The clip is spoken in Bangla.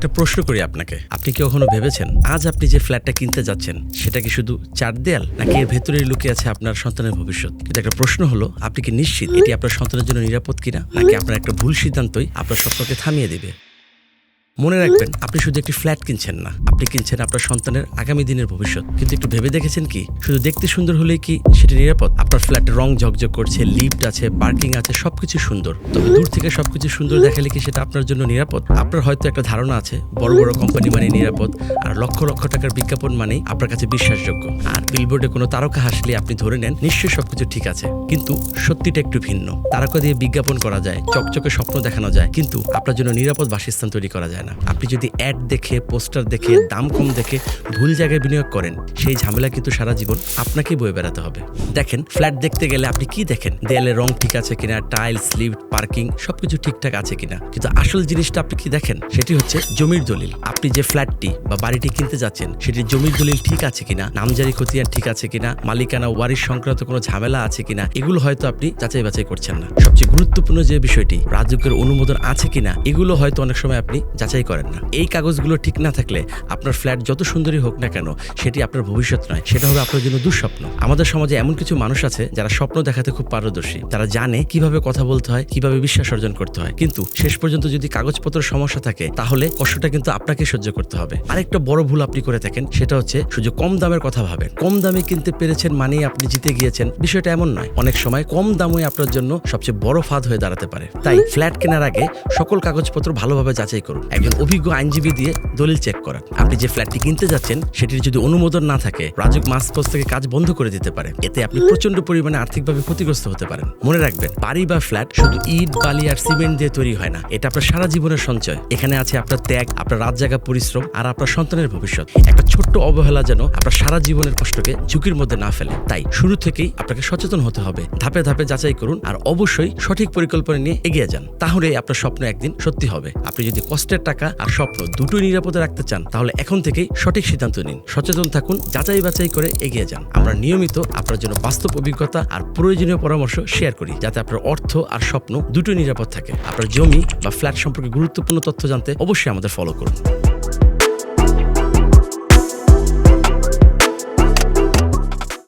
একটা প্রশ্ন করি আপনাকে, আপনি কি কখনো ভেবেছেন আজ আপনি যে ফ্ল্যাটটা কিনতে যাচ্ছেন সেটা কি শুধু চার দেয়াল, নাকি এর ভেতরে লুকিয়ে আছে আপনার সন্তানের ভবিষ্যৎ? কিন্তু একটা প্রশ্ন হলো, আপনি কি নিশ্চিত এটি আপনার সন্তানের জন্য নিরাপদ কিনা, নাকি আপনার একটা ভুল সিদ্ধান্তই আপনার স্বপ্নকে থামিয়ে দেবে? মনে রাখবেন, আপনি শুধু একটি ফ্ল্যাট কিনছেন না, আপনি কিনছেন আপনার সন্তানের আগামী দিনের ভবিষ্যৎ। কিন্তু একটু ভেবে দেখেছেন কি, শুধু দেখতে সুন্দর হলেই কি সেটা নিরাপদ? আপনার ফ্ল্যাটের রং ঝকঝক করছে, লিফট আছে, পার্কিং আছে, সবকিছু সুন্দর, তবে দূর থেকে সবকিছু সুন্দর দেখালে কি সেটা আপনার জন্য নিরাপদ? আপনার হয়তো একটা ধারণা আছে বড় বড় কোম্পানি মানে নিরাপদ, আর লক্ষ লক্ষ টাকার বিজ্ঞাপন মানেই আপনার কাছে বিশ্বাসযোগ্য, আর বিলবোর্ডে কোনো তারকা হাসলে আপনি ধরে নেন নিশ্চয়ই সবকিছু ঠিক আছে। কিন্তু সত্যিটা একটু ভিন্ন। তারকা দিয়ে বিজ্ঞাপন করা যায়, চকচকে স্বপ্ন দেখানো যায়, কিন্তু আপনার জন্য নিরাপদ বাসস্থান তৈরি করা যায় না। আপনি যদি অ্যাড দেখে, পোস্টার দেখে, দাম কম দেখে ভুল জায়গায় বিনিয়োগ করেন, সেই ঝামেলা কিন্তু সারা জীবন আপনাকেই বয়ে বেড়াতে হবে। দেখেন, ফ্ল্যাট দেখতে গেলে আপনি কি দেখেন? দেয়ালের রং ঠিক আছে কিনা, টাইলস, লিফট, পার্কিং সবকিছু ঠিকঠাক আছে কিনা। কিন্তু আসল জিনিসটা আপনি কি দেখেন? সেটি হচ্ছে জমির দলিল। আপনি যে ফ্ল্যাটটি বা বাড়িটি কিনতে যাচ্ছেন সেটির জমির দলিল ঠিক আছে কিনা, নামজারি খতিয়ান ঠিক আছে কিনা, মালিকানা ওয়ারিশ সংক্রান্ত কোনো ঝামেলা আছে কিনা, এগুলো হয়তো আপনি যাচাই বাছাই করছেন না। সবচেয়ে গুরুত্বপূর্ণ যে বিষয়টি, রাজুকের অনুমোদন আছে কিনা, এগুলো হয়তো অনেক সময় আপনি যাচাই করেন না। এই কাগজগুলো ঠিক না থাকলে আপনার ফ্ল্যাট যত সুন্দরই হোক না কেন, সেটি আপনার ভবিষ্যৎ নয়, সেটা হবে আপনার জন্য দুঃস্বপ্ন। আমাদের সমাজে এমন কিছু মানুষ আছে যারা স্বপ্ন দেখাতে খুব পারদর্শী। তারা জানে কিভাবে কথা বলতে হয়, কিভাবে বিশ্বাস অর্জন করতে হয়, কিন্তু শেষ পর্যন্ত যদি কাগজপত্র সমস্যা থাকে তাহলে কষ্টটা কিন্তু আপনাকে সহ্য করতে হবে। আরেকটা বড় ভুল আপনি করে থাকেন, সেটা হচ্ছে শুধু কম দামের কথা ভাবেন। কম দামে কিনতে পেরেছেন মানেই আপনি জিতে গিয়েছেন, বিষয়টা এমন নয়। অনেক সময় কম দামই আপনার জন্য সবচেয়ে বড় ফাঁদ হয়ে দাঁড়াতে পারে। তাই ফ্ল্যাট কেনার আগে সকল কাগজপত্র ভালোভাবে যাচাই করুন। একজন অভিজ্ঞ আইনজীবী দিয়ে দলিল চেক করান। আপনি যে ফ্ল্যাটটি কিনতে যাচ্ছেন সেটির যদি অনুমোদন না থাকে, রাজুক মাঝপথ থেকে কাজ বন্ধ করে দিতে পারে। এতে আপনি প্রচন্ড পরিমাণে আর্থিকভাবে ক্ষতিগ্রস্ত হতে পারেন। মনে রাখবেন, বাড়ি বা ফ্ল্যাট শুধু ইট, বালি আর সিমেন্ট দিয়ে তৈরি হয় না। এটা আপনার সারা জীবনের সঞ্চয়। এখানে আছে আপনার ত্যাগ, আপনার রাত জাগা পরিশ্রম আর আপনার সন্তানের ভবিষ্যৎ। একটা ছোট্ট অবহেলা যেন আপনার সারা জীবনের কষ্টকে ঝুঁকির মধ্যে না ফেলে। তাই শুরু থেকেই আপনাকে সচেতন হতে হবে। ধাপে ধাপে যাচাই করুন আর অবশ্যই সঠিক পরিকল্পনা নিয়ে এগিয়ে যান। তাহলে আপনার স্বপ্ন একদিন সত্যি হবে। আপনি যদি কষ্টের টাকা আর স্বপ্ন দুটোই নিরাপদে রাখতে চান, তাহলে এখন থেকেই সঠিক সিদ্ধান্ত নিন। সচেতন থাকুন, যাচাই বাছাই করে এগিয়ে যান। আমরা নিয়মিত আপনার জন্য বাস্তব অভিজ্ঞতা আর প্রয়োজনীয় পরামর্শ শেয়ার করি, যাতে আপনার অর্থ আর স্বপ্ন দুটোই নিরাপদ থাকে। আপনার জমি বা ফ্ল্যাট সম্পর্কে গুরুত্বপূর্ণ তথ্য জানতে অবশ্যই আমাদের ফলো করুন।